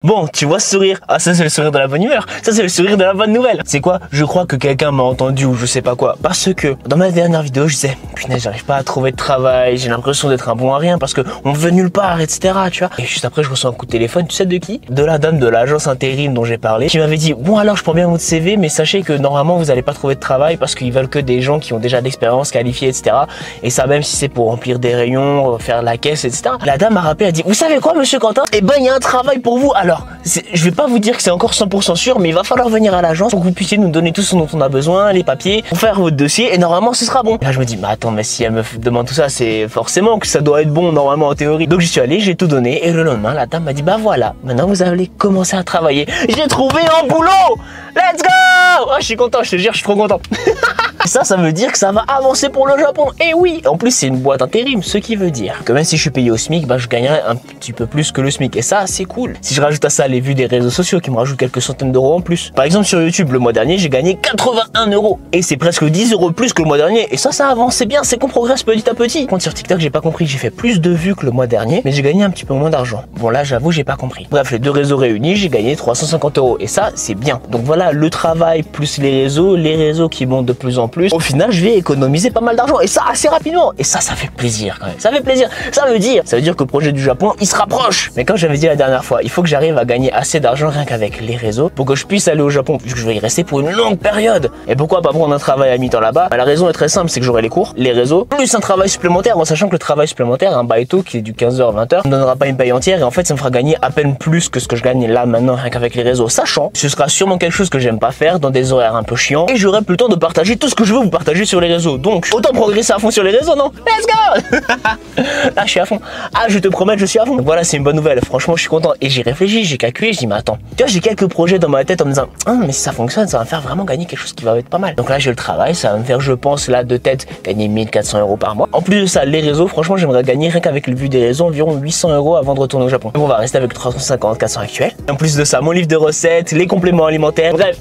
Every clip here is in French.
Bon, tu vois ce sourire? Ah, ça c'est le sourire de la bonne humeur. Ça c'est le sourire de la bonne nouvelle. C'est quoi? Je crois que quelqu'un m'a entendu ou je sais pas quoi. Parce que dans ma dernière vidéo, je disais, punaise, j'arrive pas à trouver de travail, j'ai l'impression d'être un bon à rien parce que on veut nulle part, etc. Tu vois. Et juste après, je reçois un coup de téléphone, tu sais de qui? De la dame de l'agence intérim dont j'ai parlé, qui m'avait dit, bon alors je prends bien votre CV, mais sachez que normalement vous allez pas trouver de travail parce qu'ils veulent que des gens qui ont déjà d'expérience qualifiée, etc. Et ça même si c'est pour remplir des rayons, faire la caisse, etc. La dame m'a rappelé, elle a dit, vous savez quoi, monsieur Quentin? Eh ben, il y a un travail pour vous. Alors, je vais pas vous dire que c'est encore 100% sûr, mais il va falloir venir à l'agence pour que vous puissiez nous donner tout ce dont on a besoin, les papiers, pour faire votre dossier, et normalement ce sera bon. Et là je me dis, mais attends, mais si elle me demande tout ça, c'est forcément que ça doit être bon normalement en théorie. Donc j'y suis allé, j'ai tout donné, et le lendemain, la dame m'a dit, bah voilà, maintenant vous allez commencer à travailler. J'ai trouvé un boulot! Let's go! Oh, je suis content, je te jure, je suis trop content. Ça veut dire que ça va avancer pour le Japon. Et oui, en plus c'est une boîte intérim, ce qui veut dire que même si je suis payé au SMIC, bah je gagnerai un petit peu plus que le SMIC. Et ça, c'est cool. Si je rajoute à ça les vues des réseaux sociaux qui me rajoutent quelques centaines d'euros en plus. Par exemple sur YouTube, le mois dernier, j'ai gagné 81 €. Et c'est presque 10 € plus que le mois dernier. Et ça avance, c'est bien, c'est qu'on progresse petit à petit. Quand sur TikTok, j'ai pas compris que j'ai fait plus de vues que le mois dernier, mais j'ai gagné un petit peu moins d'argent. Bon là, j'avoue, j'ai pas compris. Bref, les deux réseaux réunis, j'ai gagné 350 €. Et ça, c'est bien. Donc voilà, le travail plus les réseaux qui montent de plus en plus. Au final, je vais économiser pas mal d'argent et ça assez rapidement. Et ça fait plaisir quand même. Ça fait plaisir. Ça veut dire que le projet du Japon, il se rapproche. Mais comme j'avais dit la dernière fois, il faut que j'arrive à gagner assez d'argent rien qu'avec les réseaux pour que je puisse aller au Japon puisque je vais y rester pour une longue période. Et pourquoi pas prendre un travail à mi-temps là-bas? Bah, la raison est très simple, c'est que j'aurai les cours, les réseaux, plus un travail supplémentaire en sachant que le travail supplémentaire, un baito qui est du 15h-20h, ne me donnera pas une paye entière et en fait ça me fera gagner à peine plus que ce que je gagne là maintenant rien qu'avec les réseaux. Sachant que ce sera sûrement quelque chose que j'aime pas faire dans des horaires un peu chiants et j'aurai plus le temps de partager tout ce que je veux vous partager sur les réseaux. Donc autant progresser à fond sur les réseaux, non? Let's go! Là je suis à fond. Ah, je te promets que je suis à fond. Donc voilà, c'est une bonne nouvelle. Franchement, je suis content. Et j'ai réfléchi, j'ai calculé, je dis mais attends, tu vois, j'ai quelques projets dans ma tête en me disant mais si ça fonctionne, ça va me faire vraiment gagner quelque chose qui va être pas mal. Donc là j'ai le travail, ça va me faire, je pense là de tête, gagner 1400 € par mois. En plus de ça, les réseaux, franchement j'aimerais gagner rien qu'avec le vu des réseaux environ 800 € avant de retourner au Japon. Donc on va rester avec 350-400 actuels. En plus de ça, mon livre de recettes, les compléments alimentaires, bref.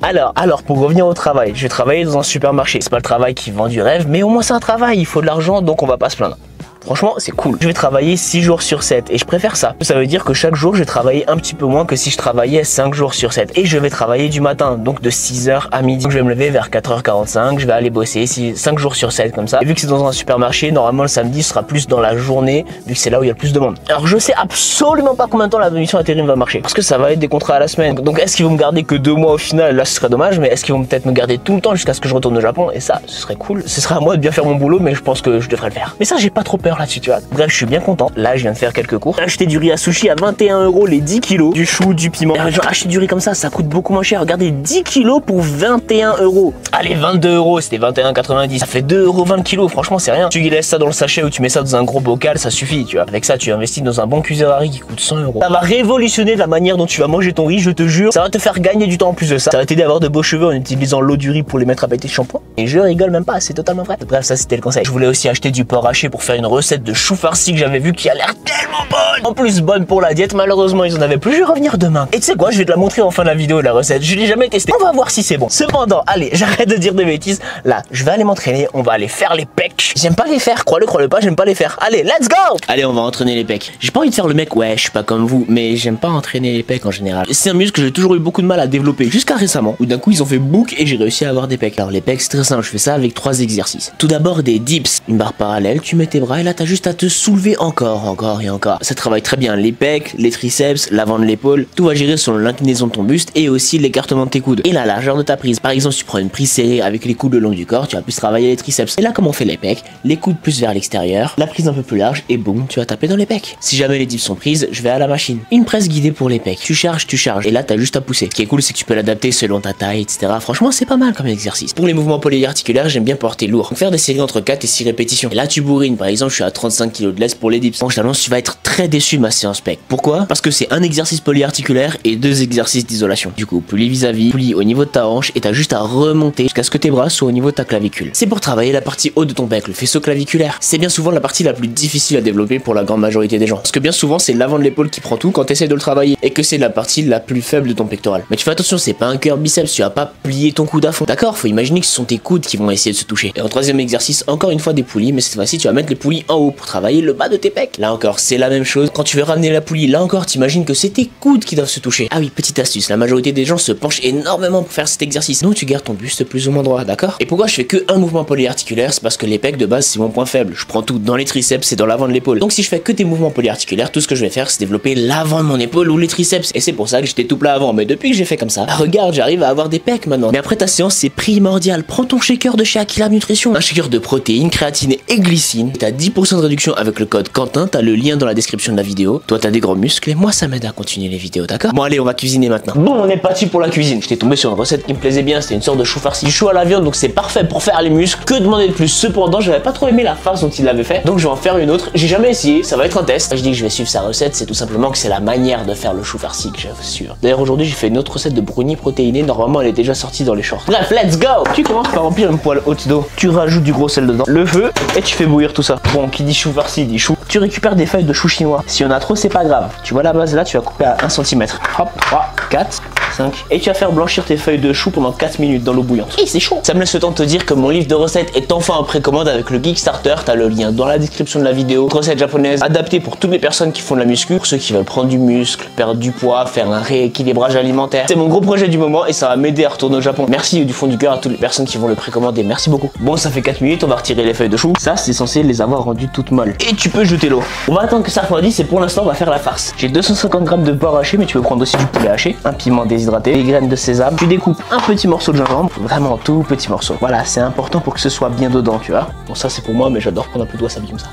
Alors pour revenir au travail, je vais travailler dans un supermarché. C'est pas le travail qui vend du rêve, mais au moins c'est un travail, il faut de l'argent, donc on va pas se plaindre. Franchement, c'est cool. Je vais travailler 6 jours sur 7 et je préfère ça. Ça veut dire que chaque jour, je vais travailler un petit peu moins que si je travaillais 5 jours sur 7. Et je vais travailler du matin, donc de 6h à midi. Donc, je vais me lever vers 4h45, je vais aller bosser 5 jours sur 7 comme ça. Et vu que c'est dans un supermarché, normalement le samedi sera plus dans la journée, vu que c'est là où il y a le plus de monde. Alors je sais absolument pas combien de temps la mission intérim va marcher. Parce que ça va être des contrats à la semaine. Donc est-ce qu'ils vont me garder que 2 mois au final? Là ce serait dommage, mais est-ce qu'ils vont peut-être me garder tout le temps jusqu'à ce que je retourne au Japon? Et ça, ce serait cool. Ce sera à moi de bien faire mon boulot, mais je pense que je devrais le faire. Mais ça, j'ai pas trop peur là-dessus, tu vois. Bref, je suis bien content. Là, je viens de faire quelques cours. J'ai acheté du riz à sushi à 21 € les 10 kilos, du chou, du piment. Genre, acheter du riz comme ça coûte beaucoup moins cher. Regardez, 10 kilos pour 21 €. Allez, 22 €, c'était 21,90. Ça fait 2,20 € le kilo. Franchement, c'est rien. Tu laisses ça dans le sachet ou tu mets ça dans un gros bocal, ça suffit, tu vois. Avec ça, tu investis dans un bon cuiseur à riz qui coûte 100 €. Ça va révolutionner la manière dont tu vas manger ton riz, je te jure. Ça va te faire gagner du temps en plus de ça. Ça va t'aider à avoir de beaux cheveux en utilisant l'eau du riz pour les mettre à pâté de shampoing. Et je rigole même pas, c'est totalement vrai. Bref, ça c'était le conseil. Je voulais aussi acheter du porc haché pour faire une recette de chou farci que j'avais vu qui a l'air tellement bonne. En plus bonne pour la diète, malheureusement ils en avaient plus. Je vais revenir demain. Et tu sais quoi, je vais te la montrer en fin de la vidéo la recette. Je l'ai jamais testé. On va voir si c'est bon. Cependant, allez, j'arrête de dire des bêtises. Là, je vais aller m'entraîner. On va aller faire les pecs. J'aime pas les faire. Crois-le pas, j'aime pas les faire. Allez, let's go. Allez, on va entraîner les pecs. J'ai pas envie de faire le mec. Ouais, je suis pas comme vous, mais j'aime pas entraîner les pecs en général. C'est un muscle que j'ai toujours eu beaucoup de mal à développer jusqu'à récemment où d'un coup ils ont fait book et j'ai réussi à avoir des pecs. Alors les pecs, c'est très simple. Je fais ça avec 3 exercices. Tout d'abord des dips. Une barre parallèle. Tu mets tes bras et là t'as juste à te soulever encore et encore. Ça travaille très bien les pecs, les triceps, l'avant de l'épaule. Tout va gérer selon l'inclinaison de ton buste et aussi l'écartement de tes coudes et la largeur de ta prise. Par exemple, si tu prends une prise serrée avec les coudes le long du corps, tu vas plus travailler les triceps. Et là, comme on fait les pecs, les coudes plus vers l'extérieur, la prise un peu plus large et boum, tu vas taper dans les pecs. Si jamais les dips sont prises, je vais à la machine. Une presse guidée pour les pecs. Tu charges et là, t'as juste à pousser. Ce qui est cool, c'est que tu peux l'adapter selon ta taille, etc. Franchement, c'est pas mal comme exercice. Pour les mouvements polyarticulaires, j'aime bien porter lourd. Donc, faire des séries entre 4 et 6 répétitions. Et là, tu bourrines. Par exemple, je suis à 35 kg de laisse pour les dips. Bon, je t'annonce, tu vas être très déçu de ma séance pec. Pourquoi? Parce que c'est un exercice polyarticulaire et 2 exercices d'isolation. Du coup, plie vis-à-vis, plie au niveau de ta hanche et t'as juste à remonter jusqu'à ce que tes bras soient au niveau de ta clavicule. C'est pour travailler la partie haute de ton pec, le faisceau claviculaire. C'est bien souvent la partie la plus difficile à développer pour la grande majorité des gens. Parce que bien souvent, c'est l'avant de l'épaule qui prend tout quand t'essaies de le travailler et que c'est la partie la plus faible de ton pectoral. Mais tu fais attention, c'est pas un cœur biceps, tu vas pas plier ton coude à fond. D'accord? Faut imaginer que ce sont tes coudes qui vont essayer de se toucher. Et en troisième exercice, encore une fois des poulies, mais cette fois-ci, tu vas mettre les poulies en haut pour travailler le bas de tes pecs. Là encore, c'est la même chose. Quand tu veux ramener la poulie, là encore, t'imagines que c'est tes coudes qui doivent se toucher. Ah oui, petite astuce, la majorité des gens se penchent énormément pour faire cet exercice. Donc tu gardes ton buste plus ou moins droit, d'accord? Et pourquoi je fais que un mouvement polyarticulaire? C'est parce que les pecs de base, c'est mon point faible. Je prends tout dans les triceps et dans l'avant de l'épaule. Donc si je fais que des mouvements polyarticulaires, tout ce que je vais faire, c'est développer l'avant de mon épaule ou les triceps. Et c'est pour ça que j'étais tout plat avant. Mais depuis que j'ai fait comme ça, regarde, j'arrive à avoir des pecs maintenant. Mais après ta séance, c'est primordial. Prends ton shaker de chez Aquila Nutrition. Un shaker de protéines, créatine et glycine. T'as 10% de réduction avec le code Quentin. T'as le lien dans la description de la vidéo. Toi, t'as des gros muscles et moi, ça m'aide à continuer les vidéos, d'accord? Bon, allez, on va cuisiner maintenant. Bon, on est parti pour la cuisine. J'étais tombé sur une recette qui me plaisait bien. C'était une sorte de chou farci. Du chou à la viande, donc c'est parfait pour faire les muscles. Que demander de plus? Cependant, j'avais pas trop aimé la farce dont il l'avait fait. Donc, je vais en faire une autre. J'ai jamais essayé. Ça va être un test. Je dis que je vais suivre sa recette. C'est tout simplement que c'est la manière de faire le chou farci que j'assure. D'ailleurs, aujourd'hui, j'ai fait une autre recette de brownie protéiné. Normalement, elle est déjà sortie dans les shorts. Bref, let's go! Tu commences par remplir une poêle haute d'eau. Tu rajoutes du gros sel dedans, le feu, et tu fais bouillir tout ça. Bon, qui dit chou farci dit chou. Tu récupères des feuilles de chou chinois. Si on a trop, c'est pas grave. Tu vois la base là, tu vas couper à 1 cm. Hop, 3, 4, 5. Et tu vas faire blanchir tes feuilles de chou pendant 4 minutes dans l'eau bouillante. Et c'est chaud. Ça me laisse le temps de te dire que mon livre de recettes est enfin en précommande avec le Geekstarter. T'as le lien dans la description de la vidéo. Recette japonaise adaptée pour toutes les personnes qui font de la muscu, pour ceux qui veulent prendre du muscle, perdre du poids, faire un rééquilibrage alimentaire. C'est mon gros projet du moment et ça va m'aider à retourner au Japon. Merci du fond du cœur à toutes les personnes qui vont le précommander. Merci beaucoup. Bon, ça fait 4 minutes, on va retirer les feuilles de chou. Ça, c'est censé les avoir rendues toutes molles. Et tu peux jeter l'eau. On va attendre que ça refroidisse et pour l'instant, on va faire la farce. J'ai 250 g de porc haché, mais tu peux prendre aussi du poulet haché, un piment déshydraté, des graines de sésame. Tu découpes un petit morceau de gingembre, vraiment tout petit morceau. Voilà, c'est important pour que ce soit bien dedans, tu vois. Bon, ça c'est pour moi, mais j'adore prendre un peu de wasabi comme ça.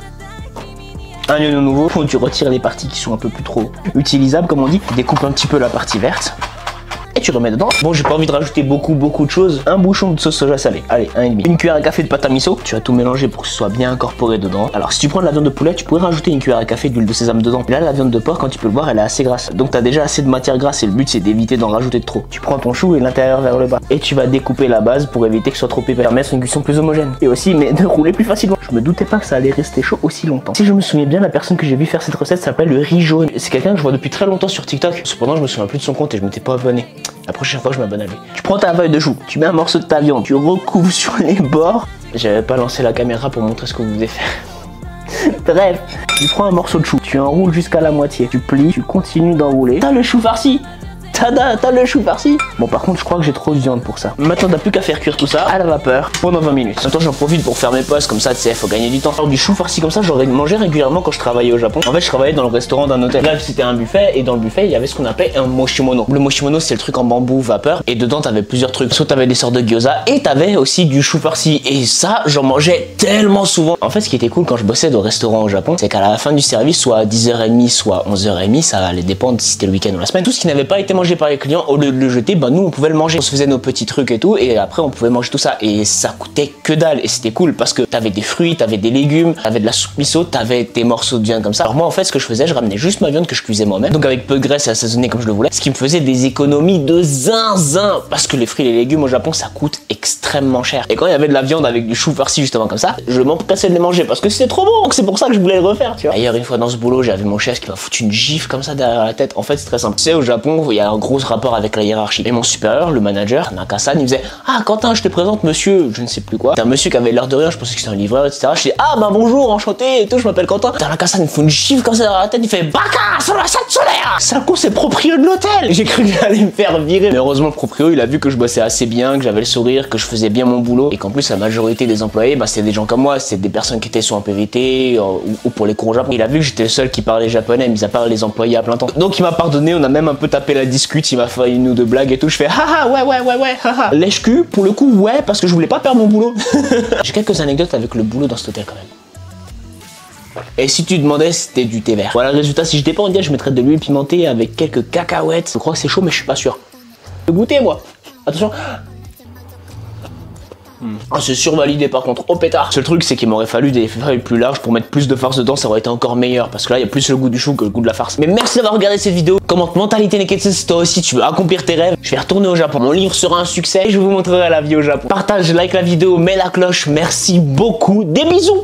Un oignon nouveau, où tu retires les parties qui sont un peu plus trop utilisables, comme on dit. Tu découpes un petit peu la partie verte. Et tu remets dedans. Bon, j'ai pas envie de rajouter beaucoup de choses. Un bouchon de sauce soja salée. Allez, 1,5. Une cuillère à café de pâte à miso. Tu vas tout mélanger pour que ce soit bien incorporé dedans. Alors, si tu prends de la viande de poulet, tu pourrais rajouter une cuillère à café d'huile de sésame dedans. Et là, la viande de porc, quand tu peux le voir, elle est assez grasse. Donc, t'as déjà assez de matière grasse et le but, c'est d'éviter d'en rajouter de trop. Tu prends ton chou et l'intérieur vers le bas. Et tu vas découper la base pour éviter que ce soit trop épais. Permettre une cuisson plus homogène. Et aussi, mais de rouler plus facilement. Je me doutais pas que ça allait rester chaud aussi longtemps. Si je me souviens bien, la personne que j'ai vu faire cette recette s'appelle le riz jaune. C'est quelqu'un que je vois depuis très longtemps sur TikTok. Cependant, je me souviens plus de son compte et je m'étais pas abonné. La prochaine fois, je m'abonne à lui. Tu prends ta feuille de chou, tu mets un morceau de ta viande, tu recouvres sur les bords. J'avais pas lancé la caméra pour montrer ce que vous devez faire. Bref, tu prends un morceau de chou, tu enroules jusqu'à la moitié, tu plies, tu continues d'enrouler. T'as le chou farci. T'as le chou farci. Bon, par contre, je crois que j'ai trop de viande pour ça. Maintenant, t'as plus qu'à faire cuire tout ça à la vapeur pendant 20 minutes. Maintenant, j'en profite pour faire mes postes comme ça, tu sais, faut gagner du temps. Alors, du chou farci comme ça, j'aurais mangé régulièrement quand je travaillais au Japon. En fait, je travaillais dans le restaurant d'un hôtel. Là, c'était un buffet et dans le buffet, il y avait ce qu'on appelait un moshimono. Le moshimono, c'est le truc en bambou vapeur et dedans, t'avais plusieurs trucs. Soit t'avais des sortes de gyoza et t'avais aussi du chou farci. Et ça, j'en mangeais tellement souvent. En fait, ce qui était cool quand je bossais au restaurant au Japon, c'est qu'à la fin du service, soit à 10h30, soit 11h30, ça allait dépendre si c'était le week-end ou la semaine. Tout ce qui n'avait pas été mangé par les clients, au lieu de le jeter, bah nous on pouvait le manger. On se faisait nos petits trucs et tout, et après on pouvait manger tout ça. Et ça coûtait que dalle, et c'était cool parce que t'avais des fruits, t'avais des légumes, t'avais de la soupe miso, t'avais tes morceaux de viande comme ça. Alors moi en fait ce que je faisais, je ramenais juste ma viande que je cuisais moi-même, donc avec peu de graisse et assaisonné comme je le voulais, ce qui me faisait des économies de zinzin parce que les fruits et les légumes au Japon ça coûte extrêmement cher. Et quand il y avait de la viande avec du chou farci justement comme ça, je m'empressais de les manger parce que c'était trop bon. Donc c'est pour ça que je voulais le refaire, tu vois. D'ailleurs une fois dans ce boulot, j'avais mon chef qui m'a foutu une gifle comme ça derrière la tête. En fait c'est très simple. Tu sais au Japon, il y a un gros rapport avec la hiérarchie. Et mon supérieur, le manager, Naka-san, il faisait ah Quentin, je te présente monsieur, je ne sais plus quoi. C'est un monsieur qui avait l'air de rien, je pensais que c'était un livreur, etc. Je dis ah bah bonjour, enchanté et tout, je m'appelle Quentin. Naka-san, il me fout une gifle comme ça derrière la tête, il fait Baka, sur la solaire. Ça con, c'est proprio de l'hôtel. J'ai cru qu'il allait me faire virer. Mais heureusement, le proprio, il a vu que je bossais assez bien, que j'avais le sourire, que je faisais bien mon boulot et qu'en plus la majorité des employés, bah c'était des gens comme moi, c'était des personnes qui étaient soit en PVT ou pour les cours au Japon. Il a vu que j'étais le seul qui parlait japonais, mis à part les employés à plein temps. Donc il m'a pardonné, on a même un peu tapé la discute, il m'a fait une ou deux blagues et tout. Je fais haha ouais haha. Lèche-cul, pour le coup ouais, parce que je voulais pas perdre mon boulot. J'ai quelques anecdotes avec le boulot dans cet hôtel quand même. Et si tu demandais, c'était du thé vert. Voilà le résultat. Si j'étais pas en diète, je mettrais de l'huile pimentée avec quelques cacahuètes. Je crois que c'est chaud, mais je suis pas sûr. Je vais goûter moi. Attention. Ah, c'est survalidé par contre, au pétard. Le truc c'est qu'il m'aurait fallu des feuilles plus larges pour mettre plus de farce dedans, ça aurait été encore meilleur parce que là il y a plus le goût du chou que le goût de la farce. Mais merci d'avoir regardé cette vidéo. Commente Mentalité Neketsu si toi aussi tu veux accomplir tes rêves. Je vais retourner au Japon, mon livre sera un succès et je vous montrerai la vie au Japon. Partage, like la vidéo, mets la cloche, merci beaucoup, des bisous.